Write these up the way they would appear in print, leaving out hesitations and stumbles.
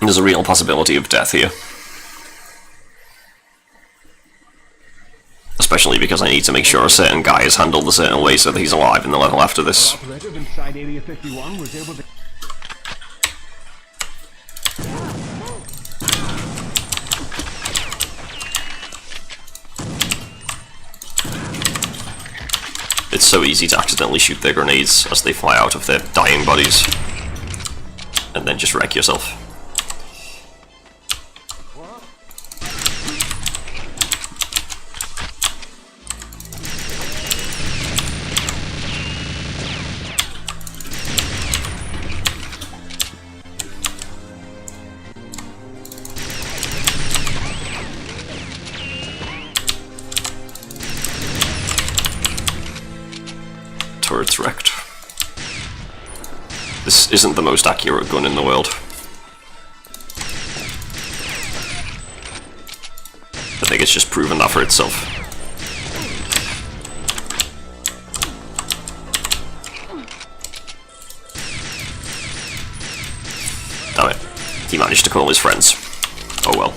There's a real possibility of death here. Especially because I need to make sure a certain guy is handled a certain way so that he's alive in the level after this. It's so easy to accidentally shoot their grenades as they fly out of their dying bodies. And then just wreck yourself. Turret's wrecked. This isn't the most accurate gun in the world. I think it's just proven that for itself. Damn it. He managed to call his friends. Oh well.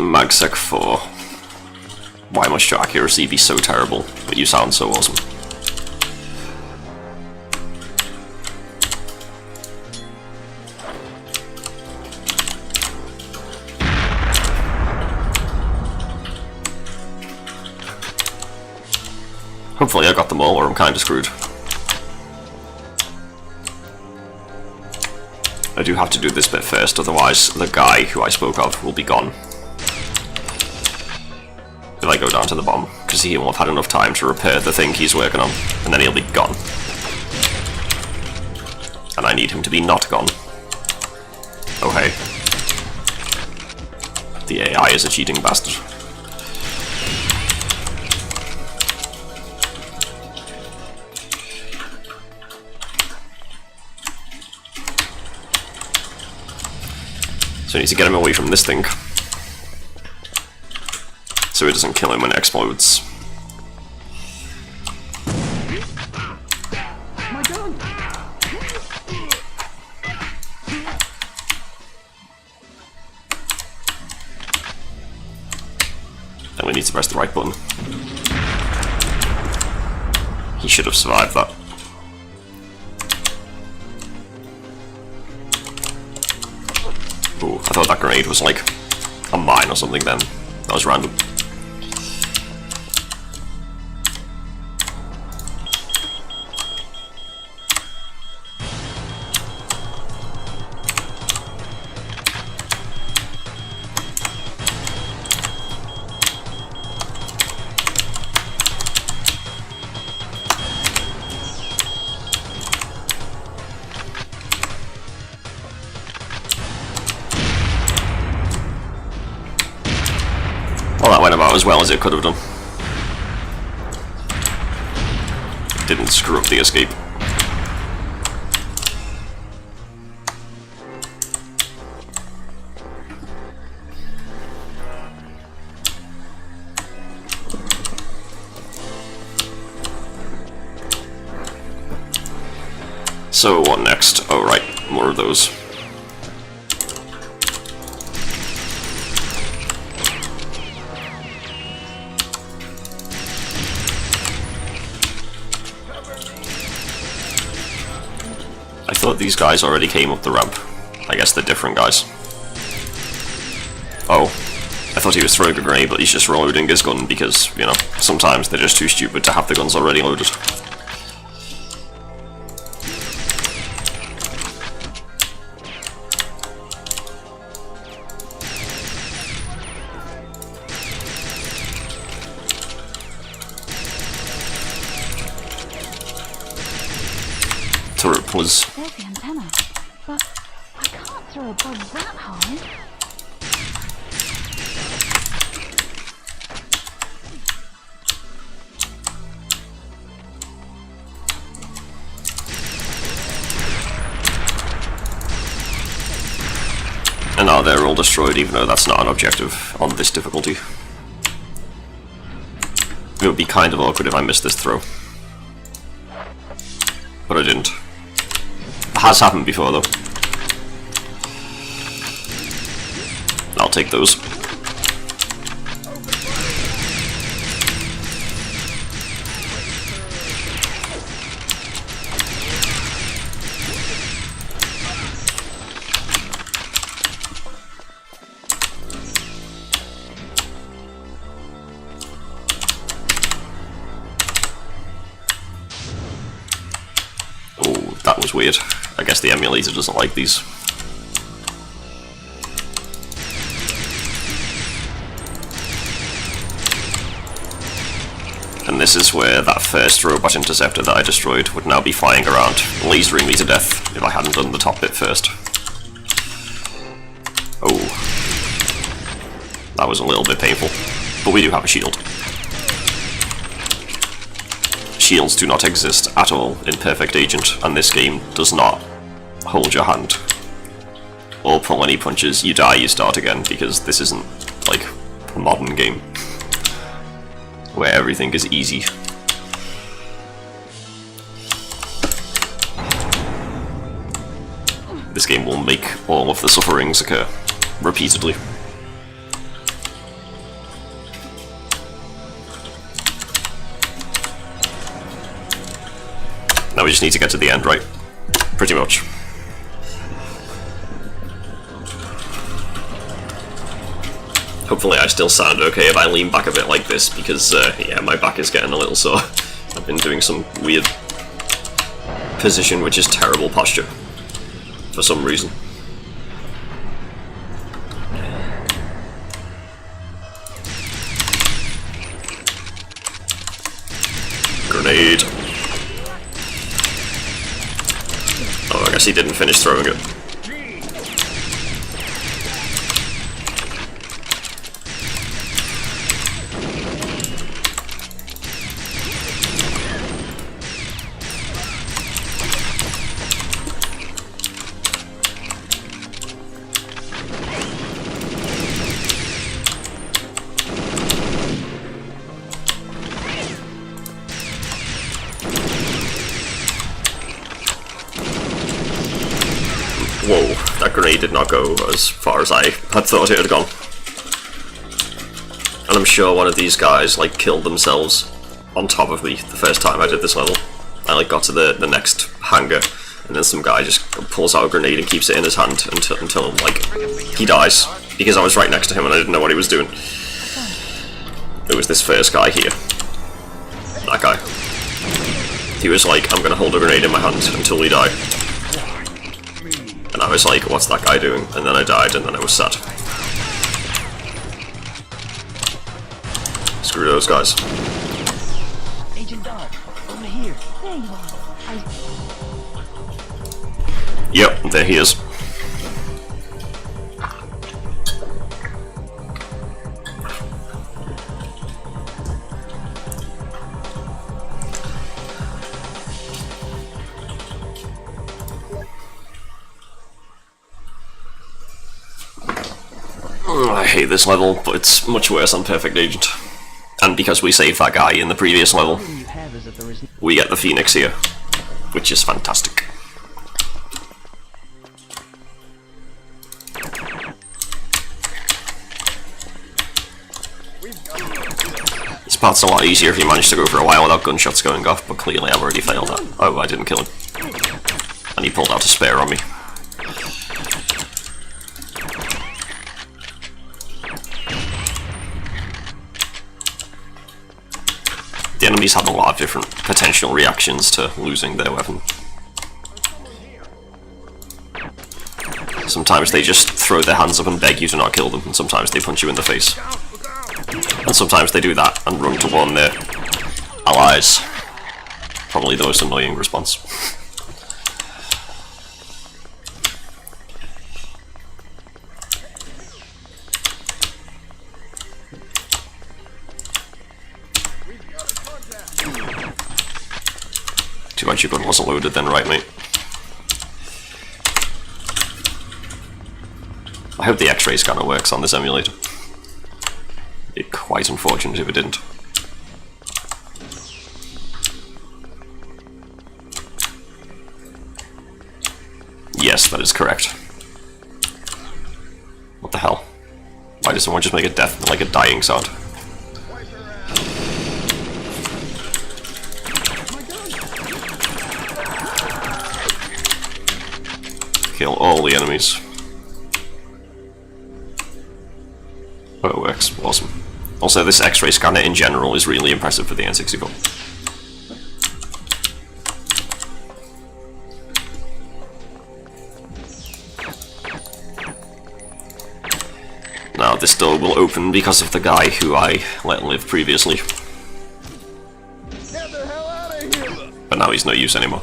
Magsec 4. Why must your accuracy be so terrible, but you sound so awesome? Hopefully I got them all, or I'm kinda screwed. I do have to do this bit first, otherwise the guy who I spoke of will be gone. If I go down to the bomb, because he won't have had enough time to repair the thing he's working on, and then he'll be gone. And I need him to be not gone. Oh hey. The AI is a cheating bastard. So I need to get him away from this thing, so it doesn't kill him when it explodes. Then we need to press the right button. He should have survived that. Ooh, I thought that grenade was like a mine or something then. That was random. Well, that went about as well as it could have done. It didn't screw up the escape. So what next? Oh right, more of those. I thought these guys already came up the ramp. I guess they're different guys. Oh, I thought he was throwing a grenade, but he's just reloading his gun because, you know, sometimes they're just too stupid to have the guns already loaded. Turret was... There's the antenna, but I can't throw a bug that high. now they're all destroyed, even though that's not an objective on this difficulty. It would be kind of awkward if I missed this throw. But I didn't. It has happened before, though. I'll take those. That was weird. I guess the emulator doesn't like these. And this is where that first robot interceptor that I destroyed would now be flying around, lasering me to death if I hadn't done the top bit first. Oh. That was a little bit painful. But we do have a shield. Shields do not exist at all in Perfect Agent, and this game does not hold your hand or pull any punches. You die, you start again, because this isn't like a modern game where everything is easy. This game will make all of the sufferings occur repeatedly. Now we just need to get to the end, right? Pretty much. Hopefully I still sound okay if I lean back a bit like this, because yeah, my back is getting a little sore. I've been doing some weird position, which is terrible posture, for some reason. Grenade. Oh, I guess he didn't finish throwing it. Whoa, that grenade did not go as far as I had thought it had gone. And I'm sure one of these guys like killed themselves on top of me the first time I did this level. I like got to the next hangar, and then some guy just pulls out a grenade and keeps it in his hand until like he dies, because I was right next to him and I didn't know what he was doing. It was this first guy here. That guy. He was like, I'm gonna hold a grenade in my hand until we die. And I was like, what's that guy doing? And then I died, and then I was sad. Screw those guys. Agent Dodge, over here. There you are. Yep, there he is. I hate this level, but it's much worse on Perfect Agent. And because we saved that guy in the previous level, we get the Phoenix here, which is fantastic. This part's a lot easier if you manage to go for a while without gunshots going off, but clearly I've already failed that. Oh, I didn't kill him. And he pulled out a spare on me. The enemies have a lot of different potential reactions to losing their weapon. Sometimes they just throw their hands up and beg you to not kill them, and sometimes they punch you in the face. And sometimes they do that and run to warn their allies. Probably the most annoying response. Too bad your gun wasn't loaded then, right, mate? I hope the X-ray scanner works on this emulator. It'd be quite unfortunate if it didn't. Yes, that is correct. What the hell? Why does someone just make a death, like a dying sound? Kill all the enemies. Oh, it works. Awesome. Also, this X-ray scanner in general is really impressive for the N64. Now, this door will open because of the guy who I let live previously. Get the hell out of here! But now he's no use anymore.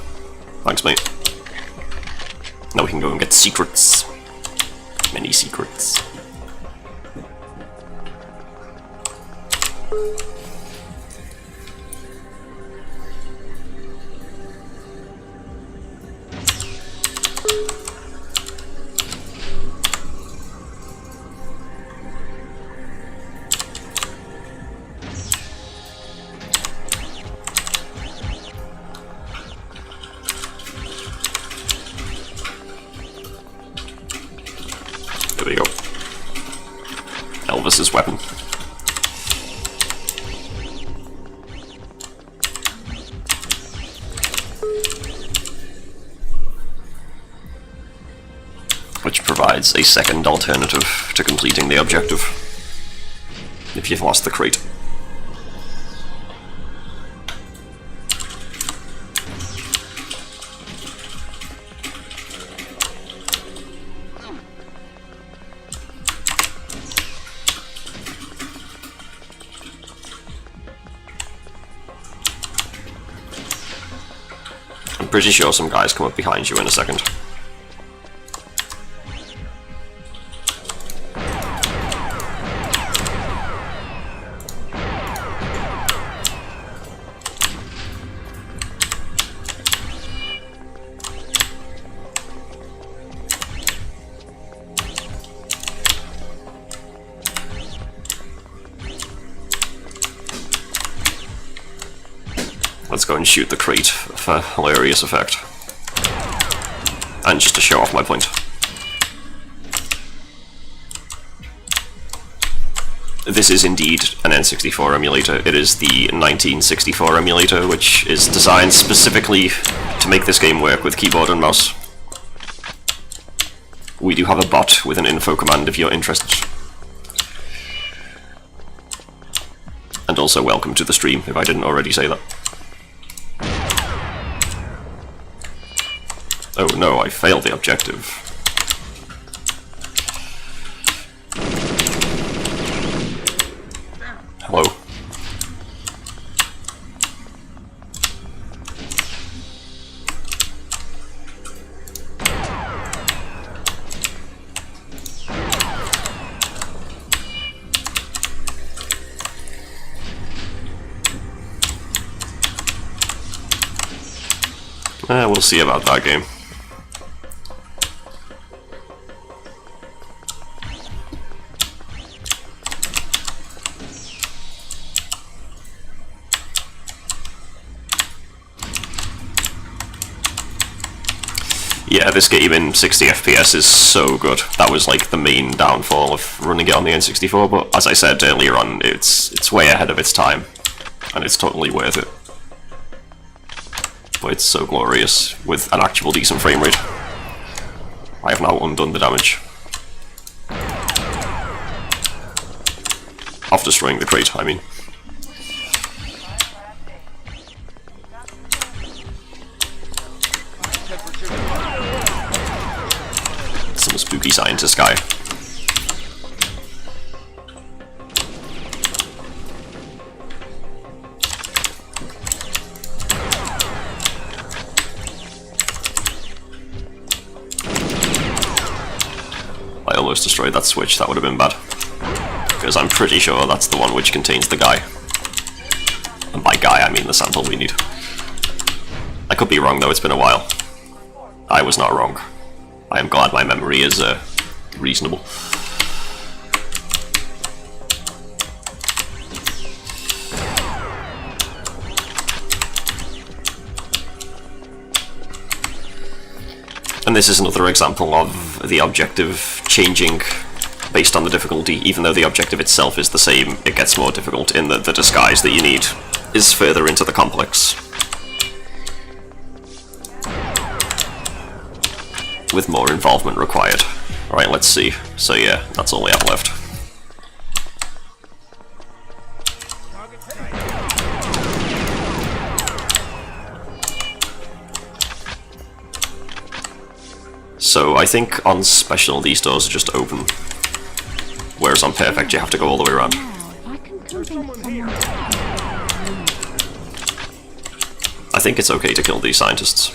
Thanks, mate. Now we can go and get secrets. Many secrets. There we go. Elvis's weapon. Which provides a second alternative to completing the objective if you've lost the crate. I'm pretty sure some guys come up behind you in a second. Let's go and shoot the crate for hilarious effect. And just to show off my point. This is indeed an N64 emulator. It is the 1964 emulator, which is designed specifically to make this game work with keyboard and mouse. We do have a bot with an info command if you're interested. And also welcome to the stream, if I didn't already say that. Oh no, I failed the objective. Hello? We'll see about that game. Yeah, this game in 60 FPS is so good. That was like the main downfall of running it on the N64, but as I said earlier on, it's way ahead of its time, and it's totally worth it. But it's so glorious, with an actual decent frame rate. I have now undone the damage. Of destroying the crate, I mean. Some spooky scientist guy. I almost destroyed that switch, that would have been bad. Because I'm pretty sure that's the one which contains the guy. And by guy, I mean the sample we need. I could be wrong though, it's been a while. I was not wrong. I am glad my memory is reasonable. And this is another example of the objective changing based on the difficulty. Even though the objective itself is the same, it gets more difficult in that the disguise that you need is further into the complex, with more involvement required. Alright, let's see. So yeah, that's all we have left. So I think on special these doors are just open, whereas on perfect you have to go all the way around. I think it's okay to kill these scientists.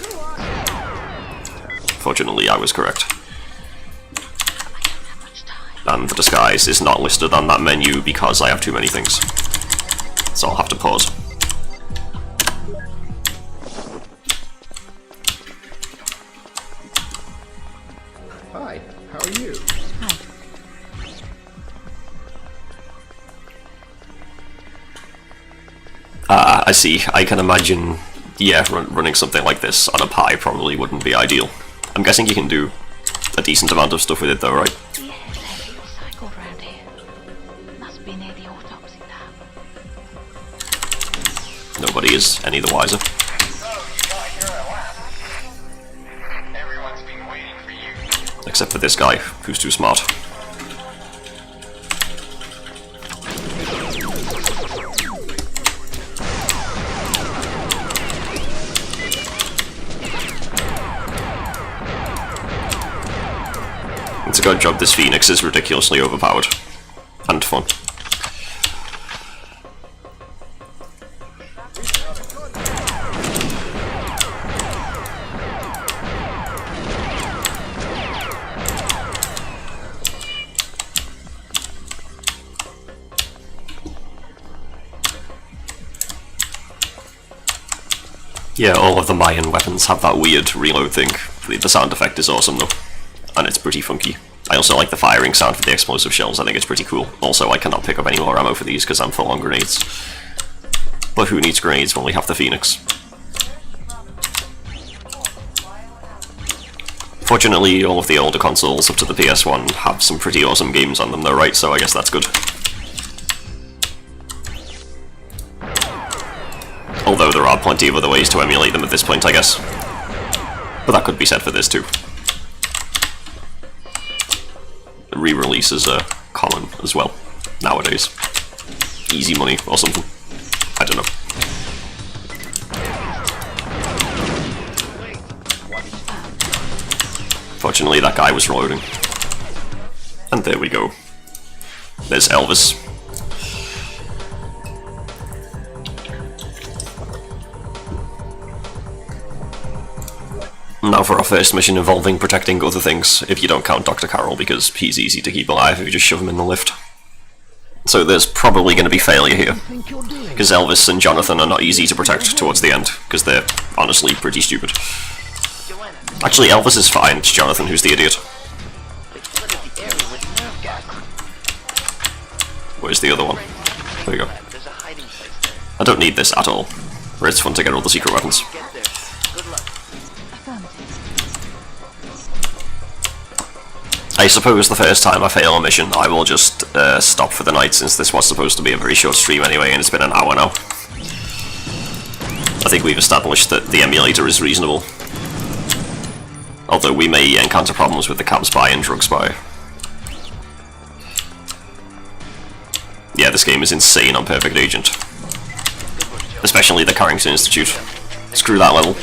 Fortunately, I was correct. And the disguise is not listed on that menu because I have too many things. So I'll have to pause. Hi, how are you? I see. I can imagine, yeah, running something like this on a Pi probably wouldn't be ideal. I'm guessing you can do a decent amount of stuff with it though, right? Yeah, they're recycled round here. Must be near the autopsy lab. Nobody is any the wiser. Everyone's been waiting for you. Except for this guy, who's too smart. It's a good job this Phoenix is ridiculously overpowered. And fun. Yeah, all of the Mayan weapons have that weird reload thing. The sound effect is awesome though, and it's pretty funky. I also like the firing sound for the explosive shells, I think it's pretty cool. Also, I cannot pick up any more ammo for these because I'm full on grenades. But who needs grenades when we have the Phoenix? Fortunately, all of the older consoles up to the PS1 have some pretty awesome games on them though, right? So I guess that's good. Although there are plenty of other ways to emulate them at this point, I guess. But that could be said for this too. Re-releases are common as well, nowadays. Easy money or something. I don't know. Fortunately, that guy was reloading. And there we go. There's Elvis. Now for our first mission involving protecting other things, if you don't count Dr. Carroll, because he's easy to keep alive if you just shove him in the lift. So there's probably going to be failure here, because Elvis and Jonathan are not easy to protect towards the end, because they're honestly pretty stupid. Actually, Elvis is fine, it's Jonathan who's the idiot. Where's the other one? There you go. I don't need this at all, but it's fun to get all the secret weapons. I suppose the first time I fail a mission, I will just stop for the night, since this was supposed to be a very short stream anyway, and it's been an hour now. I think we've established that the emulator is reasonable. Although we may encounter problems with the Cam Spy and Drug Spy. Yeah, this game is insane on Perfect Agent. Especially the Carrington Institute. Screw that level.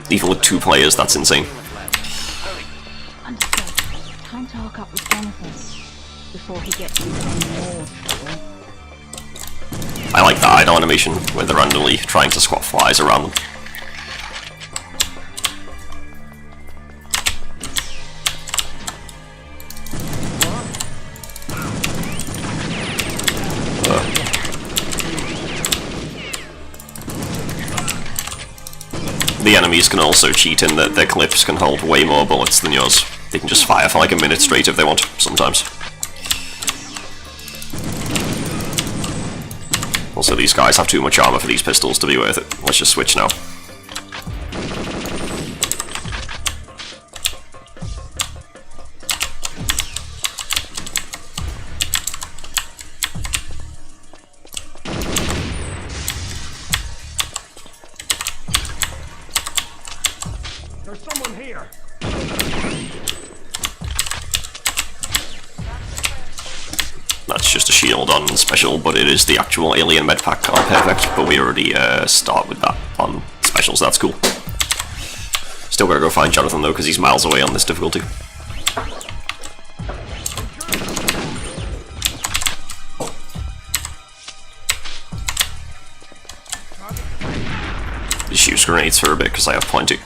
Even with 2 players, that's insane. Time to hook up with Jonathan before he gets into any more trouble. I like the idle animation where they're randomly trying to squat flies around them. The enemies can also cheat in that their clips can hold way more bullets than yours. They can just fire for like a minute straight if they want, sometimes. Also, these guys have too much armor for these pistols to be worth it. Let's just switch now. There's someone here. That's just a shield on special, but it is the actual alien med pack on perfect, but we already start with that on specials, that's cool. Still gotta go find Jonathan though, because he's miles away on this difficulty. Just use grenades for a bit, because I have plenty.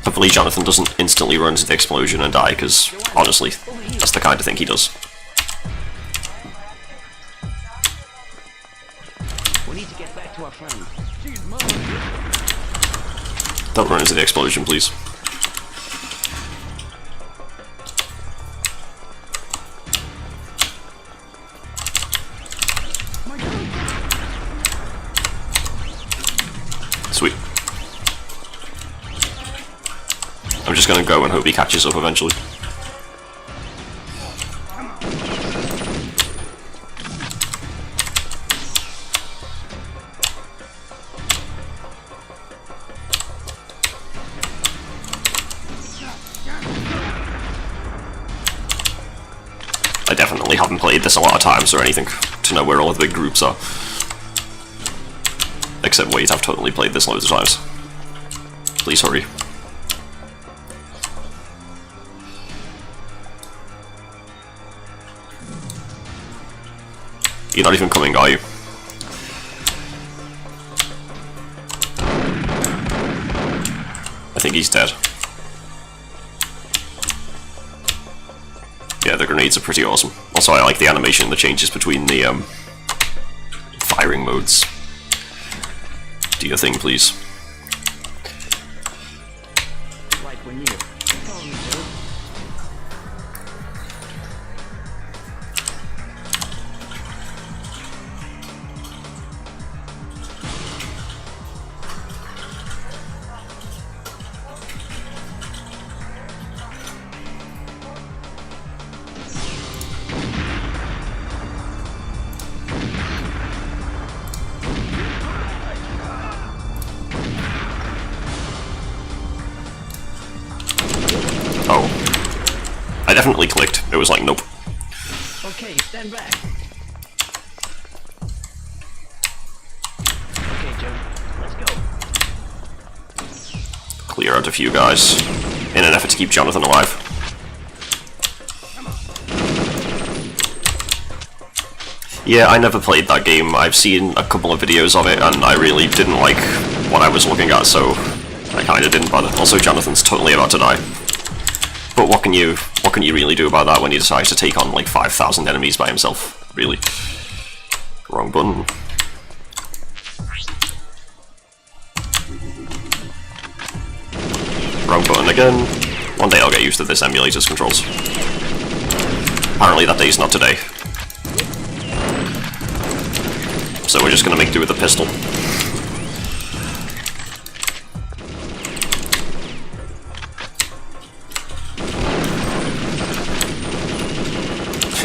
Hopefully Jonathan doesn't instantly run into the explosion and die, because, honestly, that's the kind of thing he does. We need to get back to our friend. Don't run into the explosion, please. Sweet. I'm just gonna go and hope he catches up eventually. I definitely haven't played this a lot of times or anything to know where all the big groups are. Except wait, I've totally played this loads of times. Please hurry. You're not even coming, are you? I think he's dead. Yeah, the grenades are pretty awesome. Also, I like the animation that changes between the firing modes. Do your thing, please. Right, we're near. Follow me, Joe. Oh. I definitely clicked. It was like, nope. Okay, stand back. Okay, Joe, let's go. Clear out a few guys in an effort to keep Jonathan alive. Yeah, I never played that game. I've seen a couple of videos of it and I really didn't like what I was looking at, so I kinda didn't bother. Also, Jonathan's totally about to die. But what can you really do about that when he decides to take on like 5,000 enemies by himself? Really? Wrong button. Wrong button again. One day I'll get used to this emulator's controls. Apparently that day's not today. So we're just gonna make do with the pistol.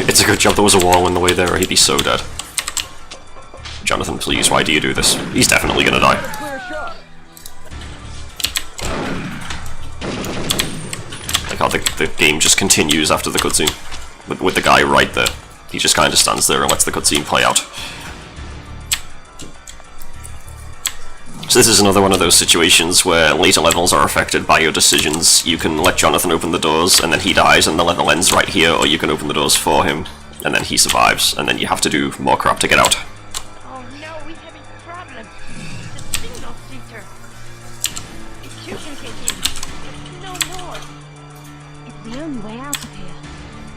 It's a good job there was a wall in the way there, or he'd be so dead. Jonathan, please, why do you do this? He's definitely gonna die. Like how the game just continues after the cutscene. With the guy right there. He just kinda stands there and lets the cutscene play out. So this is another one of those situations where later levels are affected by your decisions. You can let Jonathan open the doors, and then he dies, and the level ends right here, or you can open the doors for him, and then he survives, and then you have to do more crap to get out. Oh no, we're having problems. It's a single seater. If you can get in, no more. It's the only way out of here.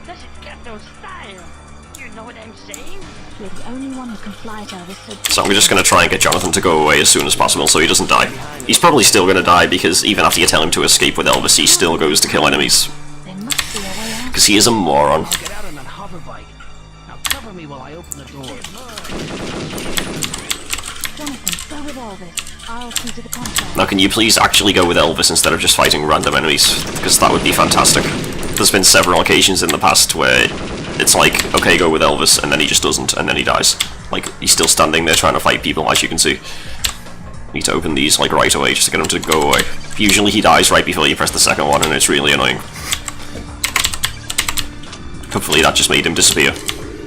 Does it got no style? You You know what I'm saying? You're the only one who can fly to Elvis, So I'm just going to try and get Jonathan to go away as soon as possible so he doesn't die. He's probably still going to die because even after you tell him to escape with Elvis, he still goes to kill enemies. there must be a way out. Because he is a moron. I'll get out on that hover bike. Now cover me while I open the door. Jonathan, go with Elvis. I'll see to the contract. Now can you please actually go with Elvis instead of just fighting random enemies? Because that would be fantastic. There's been several occasions in the past where it's like, okay, go with Elvis, and then he just doesn't, and then he dies. Like, he's still standing there trying to fight people, as you can see. Need to open these, like, right away, just to get him to go away. Usually he dies right before you press the second one, and it's really annoying. Hopefully that just made him disappear.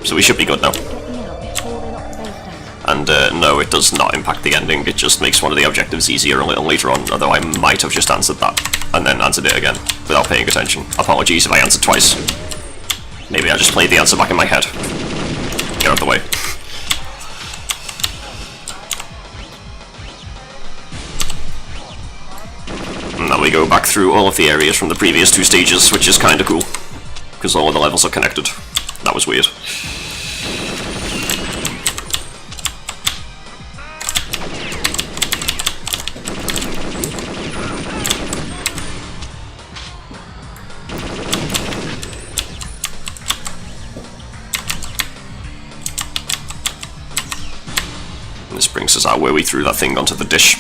So we should be good now. Get me out before they lock the base down. And no, it does not impact the ending, it just makes one of the objectives easier a little later on, although I might have just answered that, and then answered it again, without paying attention. Apologies if I answered twice. Maybe I just played the answer back in my head. Get out of the way. And now we go back through all of the areas from the previous 2 stages, which is kinda cool. Because all of the levels are connected. That was weird. This brings us our way through that thing onto the dish.